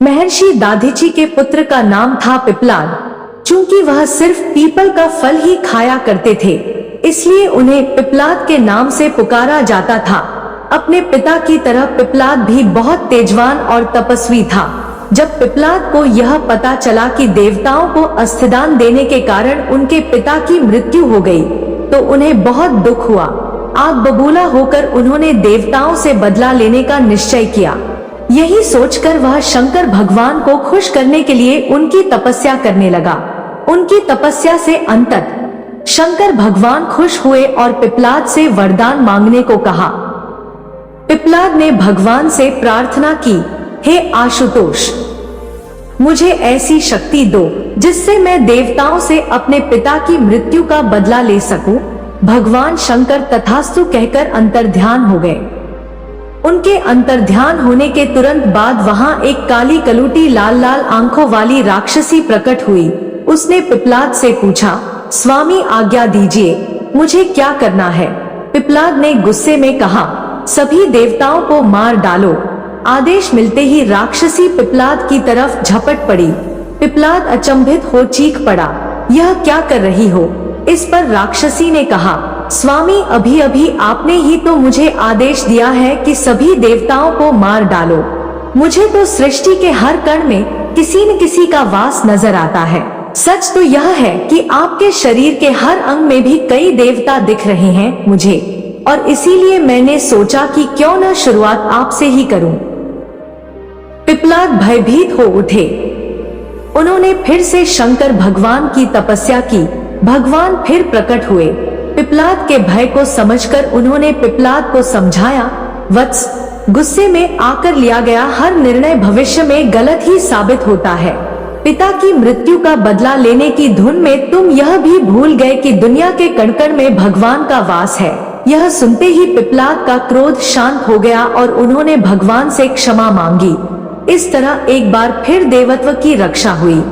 महर्षि दाधीची के पुत्र का नाम था पिप्लाद। चूंकि वह सिर्फ पीपल का फल ही खाया करते थे, इसलिए उन्हें पिप्लाद के नाम से पुकारा जाता था। अपने पिता की तरह पिप्लाद भी बहुत तेजवान और तपस्वी था। जब पिप्लाद को यह पता चला कि देवताओं को अस्थिदान देने के कारण उनके पिता की मृत्यु हो गई, तो उन्हें बहुत दुख हुआ। आग बबूला होकर उन्होंने देवताओं से बदला लेने का निश्चय किया। यही सोचकर वह शंकर भगवान को खुश करने के लिए उनकी तपस्या करने लगा। उनकी तपस्या से अंततः शंकर भगवान खुश हुए और पिप्लाद से वरदान मांगने को कहा। पिप्लाद ने भगवान से प्रार्थना की, हे आशुतोष, मुझे ऐसी शक्ति दो जिससे मैं देवताओं से अपने पिता की मृत्यु का बदला ले सकूं। भगवान शंकर तथास्तु कहकर अंतर्ध्यान हो गए। उनके अंतर्ध्यान होने के तुरंत बाद वहां एक काली कलूटी लाल लाल आंखों वाली राक्षसी प्रकट हुई। उसने पिप्लाद से पूछा, स्वामी आज्ञा दीजिए, मुझे क्या करना है? पिप्लाद ने गुस्से में कहा, सभी देवताओं को मार डालो। आदेश मिलते ही राक्षसी पिप्लाद की तरफ झपट पड़ी। पिप्लाद अचंभित हो चीख पड़ा, यह क्या कर रही हो? इस पर राक्षसी ने कहा, स्वामी अभी अभी आपने ही तो मुझे आदेश दिया है कि सभी देवताओं को मार डालो। मुझे तो सृष्टि के हर कण में किसी न किसी का वास नजर आता है। सच तो यह है कि आपके शरीर के हर अंग में भी कई देवता दिख रहे हैं मुझे, और इसीलिए मैंने सोचा कि क्यों न शुरुआत आपसे ही करूं। पिप्लाद भयभीत हो उठे। उन्होंने फिर से शंकर भगवान की तपस्या की। भगवान फिर प्रकट हुए। पिप्लाद के भय को समझकर उन्होंने पिप्लाद को समझाया, वत्स, गुस्से में आकर लिया गया हर निर्णय भविष्य में गलत ही साबित होता है। पिता की मृत्यु का बदला लेने की धुन में तुम यह भी भूल गए कि दुनिया के कण-कण में भगवान का वास है। यह सुनते ही पिप्लाद का क्रोध शांत हो गया और उन्होंने भगवान से क्षमा मांगी। इस तरह एक बार फिर देवत्व की रक्षा हुई।